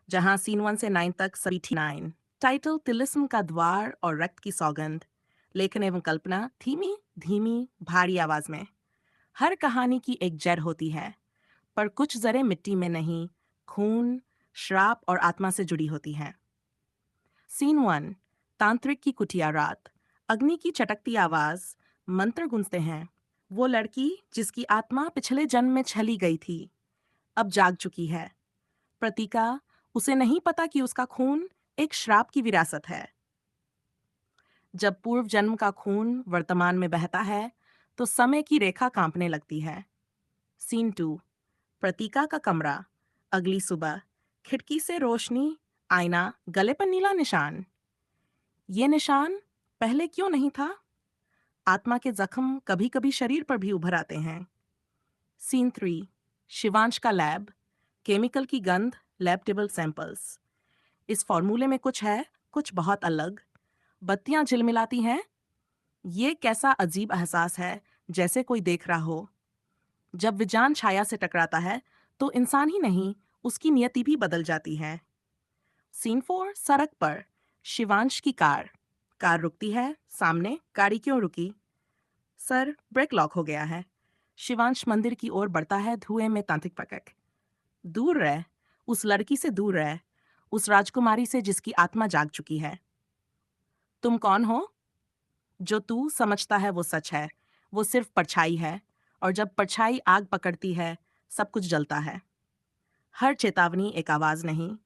जहां सीन 1 से 9 तक सभी 9। टाइटल तिलिस्म का द्वार और रक्त की सौगंध। लेखन एवं कल्पना धीमी धीमी भारी आवाज में। हर कहानी की एक जड़ होती है, पर कुछ जरें मिट्टी में नहीं, खून, श्राप और आत्मा से जुड़ी होती हैं। सीन 1। तांत्रिक की कुटिया रात। अग्नि की चटकती आवाज, मंत्र गूंजते हैं। वो लड़की जिसकी आत्मा पिछले जन्म में छली गई थी, अब जाग चुकी है। प्रतीका, उसे नहीं पता कि उसका खून एक श्राप की विरासत है। जब पूर्व जन्म का खून वर्तमान में बहता है, तो समय की रेखा कांपने लगती है। सीन 2। प्रतीका का कमरा। अगली सुबह, खिड़की से रोशनी, आईना, गले पर नीला निशान। ये निशान पहले क्यों नहीं था? आत्मा के जख्म कभी कभी शरीर पर भी उभर आते हैं। सीन 3। शिवांश का लैब। केमिकल की गंध, लैब टेबल सैंपल्स। इस फॉर्मूले में कुछ है, कुछ बहुत अलग। बत्तियां झिलमिलाती हैं। ये कैसा अजीब एहसास है, जैसे कोई देख रहा हो। जब विजान छाया से टकराता है, तो इंसान ही नहीं, उसकी नियति भी बदल जाती है। सीन 4। सड़क पर। शिवांश की कार। कार रुकती है। सामने, गाड़ी क्यों रुकी? सर, ब्रेक लॉक हो गया है। शिवांश मंदिर की ओर बढ़ता है, धुएं में तांत्रिक पकड़। दूर रह, उस लड़की से दूर रह, उस राजकुमारी से जिसकी आत्मा जाग चुकी है। तुम कौन हो? जो तू समझता है वो सच है, वो सिर्फ परछाई है। और जब परछाई आग पकड़ती है, सब कुछ जलता है। हर चेतावनी एक आवाज नहीं,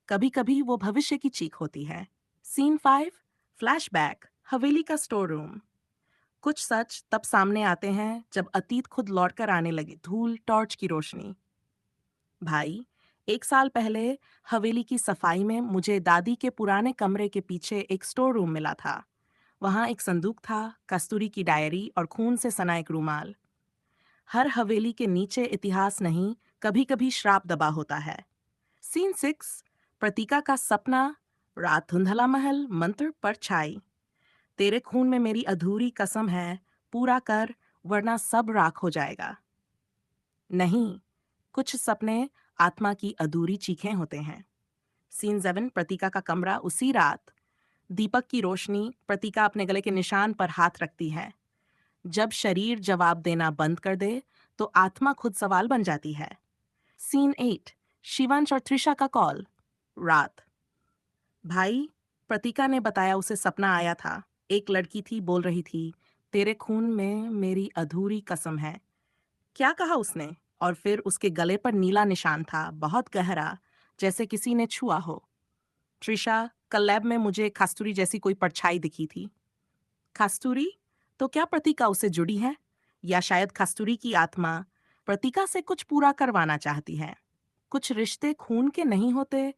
कभी कभी वो भविष्य की चीख होती है। सीन 5। फ्लैशबैक। हवेली का स्टोर रूम। कुछ सच तब सामने आते हैं जब अतीत खुद लौटकर आने लगे, धूल, टॉर्च की रोशनी। भाई, 1 साल पहले हवेली की सफाई में मुझे दादी के पुराने कमरे के पीछे एक स्टोर रूम मिला था। वहां एक संदूक था, कस्तूरी की डायरी और खून से सना एक रूमाल। हर हवेली के नीचे इतिहास नहीं, कभी कभी श्राप दबा होता है। सीन 6। प्रतीका का सपना। रात, धुंधला महल, मंत्र पर छाई। तेरे खून में मेरी अधूरी कसम है, पूरा कर, वरना सब राख हो जाएगा। नहीं, कुछ सपने आत्मा की अधूरी चीखें होते हैं। सीन 7। प्रतीका का कमरा। उसी रात, दीपक की रोशनी। प्रतीका अपने गले के निशान पर हाथ रखती है। जब शरीर जवाब देना बंद कर दे, तो आत्मा खुद सवाल बन जाती है। सीन 8। शिवांश और त्रिशा का कॉल। रात। भाई, प्रतीका ने बताया उसे सपना आया था। एक लड़की थी, बोल रही थी, तेरे खून में मेरी अधूरी कसम है। क्या कहा उसने? और फिर उसके गले पर नीला निशान था, बहुत गहरा, जैसे किसी ने छुआ हो। त्रिशा, कल लैब में मुझे कस्तूरी जैसी कोई परछाई दिखी थी। कस्तूरी? तो क्या प्रतीका उससे जुड़ी है? या शायद कस्तूरी की आत्मा प्रतीका से कुछ पूरा करवाना चाहती है? कुछ रिश्ते खून के नहीं होते,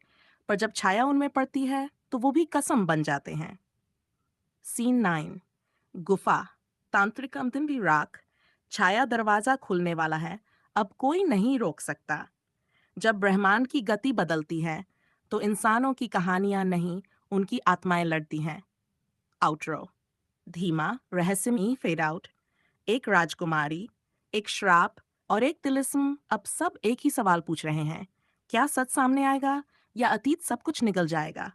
पर जब छाया उनमें पड़ती है, तो वो भी कसम बन जाते हैं। सीन 9। गुफा। तांत्रिक अंतिम भी राख। छाया दरवाजा खुलने वाला है, अब कोई नहीं रोक सकता। जब ब्रह्मांड की गति बदलती है, तो इंसानों की कहानियां नहीं, उनकी आत्माएं लड़ती हैं। आउटरो। धीमा, रहस्यमयी फेड आउट। एक राजकुमारी, एक श्राप और एक तिलिस्म अब सब एक ही सवाल पूछ रहे हैं। क्या सच सामने आएगा, या अतीत सब कुछ निगल जाएगा?